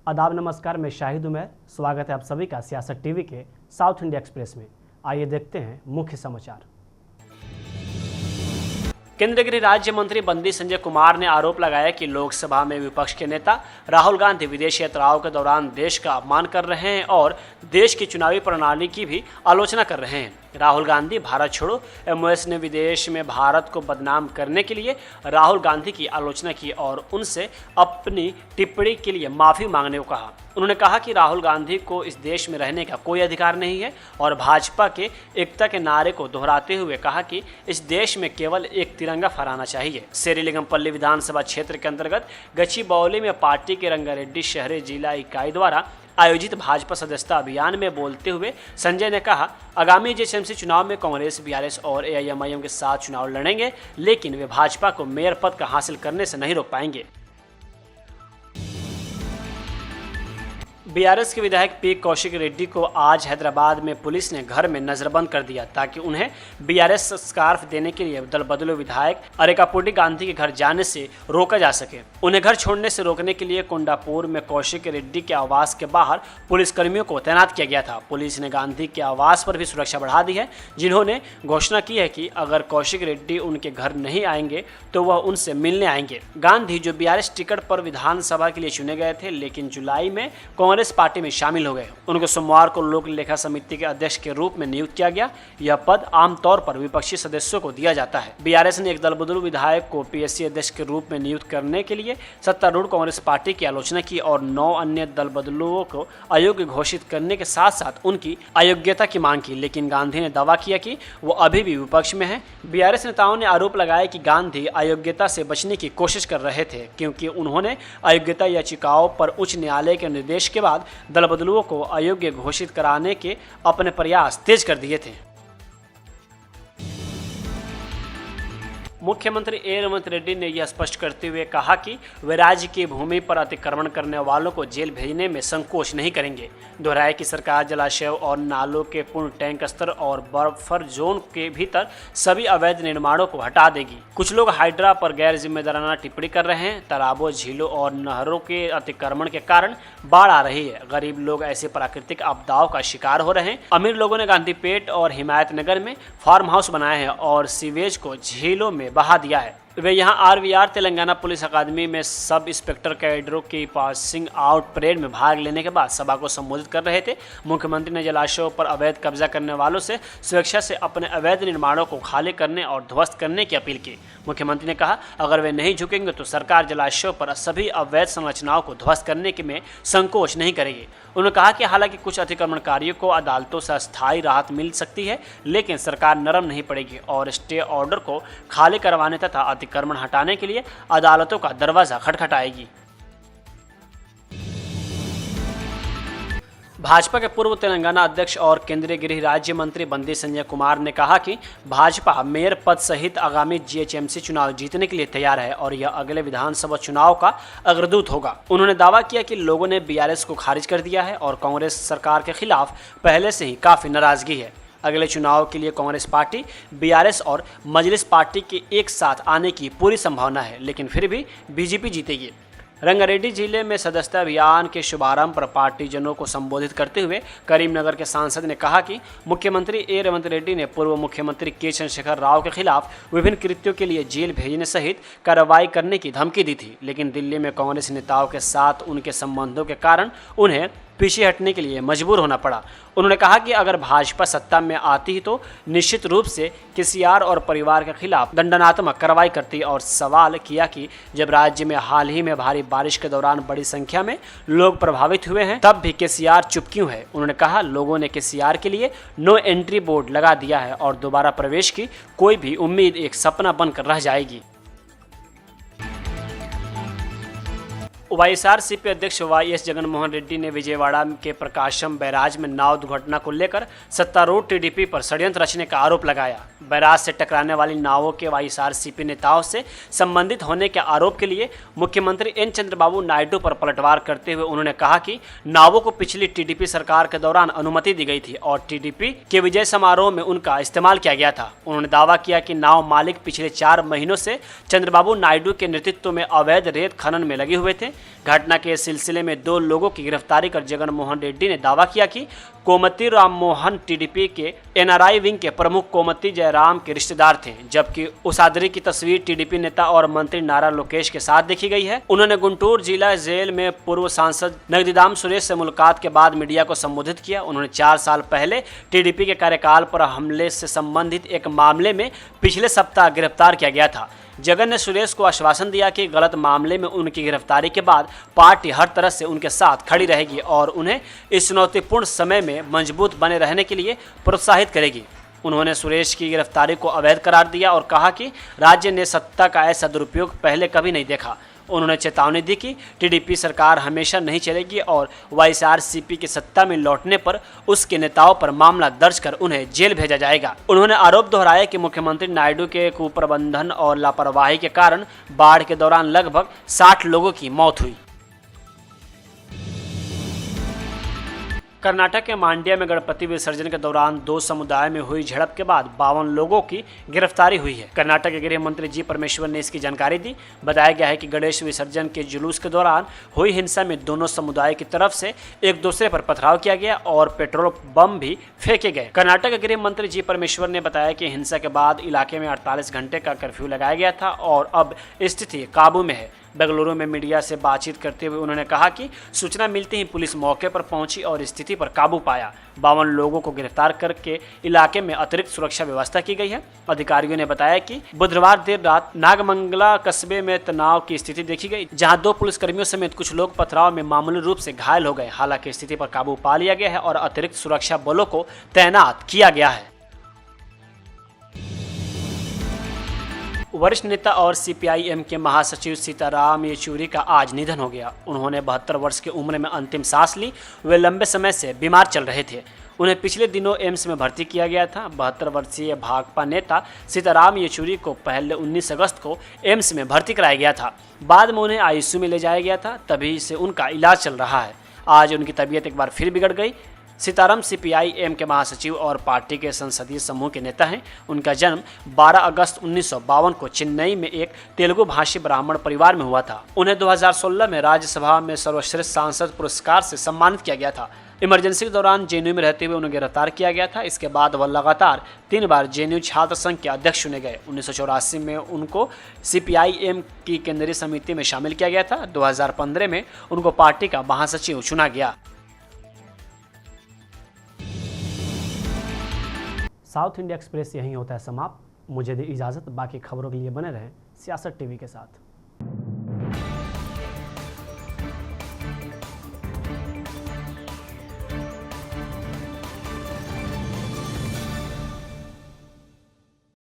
आदाब नमस्कार, मैं शाहिद उमैर। स्वागत है आप सभी का सियासत टीवी के साउथ इंडिया एक्सप्रेस में। आइए देखते हैं मुख्य समाचार। केंद्रीय गृह राज्य मंत्री बंदी संजय कुमार ने आरोप लगाया कि लोकसभा में विपक्ष के नेता राहुल गांधी विदेश यात्राओं के दौरान देश का अपमान कर रहे हैं और देश की चुनावी प्रणाली की भी आलोचना कर रहे हैं। राहुल गांधी भारत छोड़ो एमओएस ने विदेश में भारत को बदनाम करने के लिए राहुल गांधी की आलोचना की और उनसे अपनी टिप्पणी के लिए माफ़ी मांगने को कहा। उन्होंने कहा कि राहुल गांधी को इस देश में रहने का कोई अधिकार नहीं है और भाजपा के एकता के नारे को दोहराते हुए कहा कि इस देश में केवल एक तिरंगा फहराना चाहिए। शेरिलिंगमपल्ली विधानसभा क्षेत्र के अंतर्गत गच्चीबौली में पार्टी के रंगारेड्डी शहरी जिला इकाई द्वारा आयोजित भाजपा सदस्यता अभियान में बोलते हुए संजय ने कहा, आगामी जीएचएमसी चुनाव में कांग्रेस, बीआरएस और एआईएमआईएम के साथ चुनाव लड़ेंगे, लेकिन वे भाजपा को मेयर पद का हासिल करने से नहीं रोक पाएंगे। बीआरएस के विधायक पी कौशिक रेड्डी को आज हैदराबाद में पुलिस ने घर में नजरबंद कर दिया ताकि उन्हें बीआरएस स्कार्फ देने के लिए दल बदलू विधायक अरेकापुडी गांधी के घर जाने से रोका जा सके। उन्हें घर छोड़ने से रोकने के लिए कोंडापुर में कौशिक रेड्डी के आवास के बाहर पुलिसकर्मियों को तैनात किया गया था। पुलिस ने गांधी के आवास पर भी सुरक्षा बढ़ा दी है, जिन्होंने घोषणा की है कि अगर कौशिक रेड्डी उनके घर नहीं आएंगे तो वह उनसे मिलने आएंगे। गांधी जो बीआरएस टिकट पर विधानसभा के लिए चुने गए थे, लेकिन जुलाई में कांग्रेस पार्टी में शामिल हो गए। उनको सोमवार को लोक लेखा समिति के अध्यक्ष के रूप में नियुक्त किया गया। यह पद आमतौर पर विपक्षी सदस्यों को दिया जाता है। बीआरएस ने एक दल बदलू विधायक को पीएससी अध्यक्ष के रूप में नियुक्त करने के लिए सत्तारूढ़ कांग्रेस पार्टी की आलोचना की और 9 अन्य दल बदलुओं को अयोग्य घोषित करने के साथ साथ उनकी अयोग्यता की मांग की, लेकिन गांधी ने दावा किया कि वो अभी भी विपक्ष में है। बीआरएस नेताओं ने आरोप लगाया कि गांधी अयोग्यता से बचने की कोशिश कर रहे थे क्योंकि उन्होंने अयोग्यता याचिकाओं पर उच्च न्यायालय के निर्देश के बाद दल बदलुओं को अयोग्य घोषित कराने के अपने प्रयास तेज कर दिए थे। मुख्यमंत्री ए रेवंत रेड्डी ने यह स्पष्ट करते हुए कहा कि वे राज्य की भूमि पर अतिक्रमण करने वालों को जेल भेजने में संकोच नहीं करेंगे। दोहराया कि सरकार जलाशयों और नालों के पूर्ण टैंक स्तर और बफर जोन के भीतर सभी अवैध निर्माणों को हटा देगी। कुछ लोग हाइड्रा पर गैर जिम्मेदाराना टिप्पणी कर रहे हैं। तालाबों, झीलों और नहरों के अतिक्रमण के कारण बाढ़ आ रही है। गरीब लोग ऐसे प्राकृतिक आपदाओं का शिकार हो रहे हैं। अमीर लोगों ने गांधीपेट और हिमायतनगर में फार्म हाउस बनाए हैं और सीवेज को झीलों में बहा दिया है। वे यहां आरवीआर तेलंगाना पुलिस अकादमी में सब इंस्पेक्टर कैडरों की पासिंग आउट परेड में भाग लेने के बाद सभा को संबोधित कर रहे थे। मुख्यमंत्री ने जलाशयों पर अवैध कब्जा करने वालों से स्वेच्छा से अपने अवैध निर्माणों को खाली करने और ध्वस्त करने की अपील की। मुख्यमंत्री ने कहा, अगर वे नहीं झुकेंगे तो सरकार जलाशयों पर सभी अवैध संरचनाओं को ध्वस्त करने के में संकोच नहीं करेगी। उन्होंने कहा कि हालांकि कुछ अतिक्रमणकारियों को अदालतों से अस्थायी राहत मिल सकती है, लेकिन सरकार नरम नहीं पड़ेगी और स्टे ऑर्डर को खाली करवाने तथा अतिक्रमण हटाने के लिए अदालतों का दरवाजा खटखटाएगी। भाजपा के पूर्व तेलंगाना अध्यक्ष और केंद्रीय गृह राज्य मंत्री बंदी संजय कुमार ने कहा कि भाजपा मेयर पद सहित आगामी जीएचएमसी चुनाव जीतने के लिए तैयार है और यह अगले विधानसभा चुनाव का अग्रदूत होगा। उन्होंने दावा किया कि लोगों ने बीआरएस को खारिज कर दिया है और कांग्रेस सरकार के खिलाफ पहले से ही काफी नाराजगी है। अगले चुनाव के लिए कांग्रेस पार्टी, बीआरएस और मजलिस पार्टी के एक साथ आने की पूरी संभावना है, लेकिन फिर भी बीजेपी जीतेगी। रंगारेड्डी जिले में सदस्यता अभियान के शुभारंभ पर पार्टीजनों को संबोधित करते हुए करीमनगर के सांसद ने कहा कि मुख्यमंत्री ए रेवंत रेड्डी ने पूर्व मुख्यमंत्री के चंद्रशेखर राव के खिलाफ विभिन्न कृत्यों के लिए जेल भेजने सहित कार्रवाई करने की धमकी दी थी, लेकिन दिल्ली में कांग्रेस नेताओं के साथ उनके संबंधों के कारण उन्हें पीछे हटने के लिए मजबूर होना पड़ा। उन्होंने कहा कि अगर भाजपा सत्ता में आती ही तो निश्चित रूप से केसीआर और परिवार के खिलाफ दंडात्मक कार्रवाई करती और सवाल किया कि जब राज्य में हाल ही में भारी बारिश के दौरान बड़ी संख्या में लोग प्रभावित हुए हैं तब भी केसीआर चुप क्यों है। उन्होंने कहा, लोगों ने केसीआर के लिए नो एंट्री बोर्ड लगा दिया है और दोबारा प्रवेश की कोई भी उम्मीद एक सपना बनकर रह जाएगी। वाईएसआरसीपी अध्यक्ष वाईएस जगनमोहन रेड्डी ने विजयवाड़ा के प्रकाशम बैराज में नाव दुर्घटना को लेकर सत्तारूढ़ टीडीपी पर षड्यंत्र रचने का आरोप लगाया। बैराज से टकराने वाली नावों के वाईएसआरसीपी नेताओं से संबंधित होने के आरोप के लिए मुख्यमंत्री एन चंद्रबाबू नायडू पर पलटवार करते हुए उन्होंने कहा कि नावों को पिछली टीडीपी सरकार के दौरान अनुमति दी गई थी और टीडीपी के विजय समारोह में उनका इस्तेमाल किया गया था। उन्होंने दावा किया कि नाव मालिक पिछले 4 महीनों से चंद्रबाबू नायडू के नेतृत्व में अवैध रेत खनन में लगे हुए थे। घटना के सिलसिले में 2 लोगों की गिरफ्तारी कर जगन मोहन रेड्डी ने दावा किया कि कोमती राम मोहन टीडीपी के एनआरआई विंग के प्रमुख कोमती जयराम के रिश्तेदार थे, जबकि उसादरी की तस्वीर टीडीपी नेता और मंत्री नारा लोकेश के साथ देखी गई है। उन्होंने गुंटूर जिला जेल में पूर्व सांसद नगदीदाम सुरेश से मुलाकात के बाद मीडिया को संबोधित किया। उन्होंने 4 साल पहले टीडीपी के कार्यकाल पर हमले से संबंधित एक मामले में पिछले सप्ताह गिरफ्तार किया गया था। जगन ने सुरेश को आश्वासन दिया कि गलत मामले में उनकी गिरफ्तारी के बाद पार्टी हर तरह से उनके साथ खड़ी रहेगी और उन्हें इस चुनौतीपूर्ण समय में मजबूत बने रहने के लिए प्रोत्साहित करेगी। उन्होंने सुरेश की गिरफ्तारी को अवैध करार दिया और कहा कि राज्य ने सत्ता का ऐसा दुरुपयोग पहले कभी नहीं देखा। उन्होंने चेतावनी दी कि टीडीपी सरकार हमेशा नहीं चलेगी और वाईएसआरसीपी के सत्ता में लौटने पर उसके नेताओं पर मामला दर्ज कर उन्हें जेल भेजा जाएगा। उन्होंने आरोप दोहराया कि मुख्यमंत्री नायडू के कुप्रबंधन और लापरवाही के कारण बाढ़ के दौरान लगभग 60 लोगों की मौत हुई। कर्नाटक के मांड्या में गणपति विसर्जन के दौरान 2 समुदाय में हुई झड़प के बाद 52 लोगों की गिरफ्तारी हुई है। कर्नाटक के गृह मंत्री जी परमेश्वर ने इसकी जानकारी दी। बताया गया है कि गणेश विसर्जन के जुलूस के दौरान हुई हिंसा में दोनों समुदाय की तरफ से एक दूसरे पर पथराव किया गया और पेट्रोल बम भी फेंके गए। कर्नाटक के गृह मंत्री जी परमेश्वर ने बताया कि हिंसा के बाद इलाके में 48 घंटे का कर्फ्यू लगाया गया था और अब स्थिति काबू में है। बेंगलुरु में मीडिया से बातचीत करते हुए उन्होंने कहा कि सूचना मिलते ही पुलिस मौके पर पहुंची और स्थिति पर काबू पाया। 52 लोगों को गिरफ्तार करके इलाके में अतिरिक्त सुरक्षा व्यवस्था की गई है। अधिकारियों ने बताया कि बुधवार देर रात नागमंगला कस्बे में तनाव की स्थिति देखी गई, जहां 2 पुलिसकर्मियों समेत कुछ लोग पथराव में मामूली रूप से घायल हो गए। हालांकि स्थिति पर काबू पा लिया गया है और अतिरिक्त सुरक्षा बलों को तैनात किया गया है। वरिष्ठ नेता और सीपीआईएम के महासचिव सीताराम येचुरी का आज निधन हो गया। उन्होंने 72 वर्ष की उम्र में अंतिम सांस ली। वे लंबे समय से बीमार चल रहे थे। उन्हें पिछले दिनों एम्स में भर्ती किया गया था। 72 वर्षीय भाकपा नेता सीताराम येचुरी को पहले 19 अगस्त को एम्स में भर्ती कराया गया था। बाद में उन्हें आईसीयू में ले जाया गया था, तभी से उनका इलाज चल रहा है। आज उनकी तबीयत एक बार फिर बिगड़ गई। सीताराम सीपीआईएम के महासचिव और पार्टी के संसदीय समूह के नेता हैं। उनका जन्म 12 अगस्त 1952 को चेन्नई में एक तेलुगु भाषी ब्राह्मण परिवार में हुआ था। उन्हें 2016 में राज्यसभा में सर्वश्रेष्ठ सांसद पुरस्कार से सम्मानित किया गया था। इमरजेंसी के दौरान जेएनयू में रहते हुए उन्हें गिरफ्तार किया गया था। इसके बाद वह लगातार 3 बार जेएनयू छात्र संघ के अध्यक्ष चुने गए। 1984 में उनको सीपीआईएम की केंद्रीय समिति में शामिल किया गया था। 2015 में उनको पार्टी का महासचिव चुना गया। साउथ इंडिया एक्सप्रेस यहीं होता है समाप्त। मुझे दी इजाज़त। बाकी खबरों के लिए बने रहें सियासत टीवी के साथ।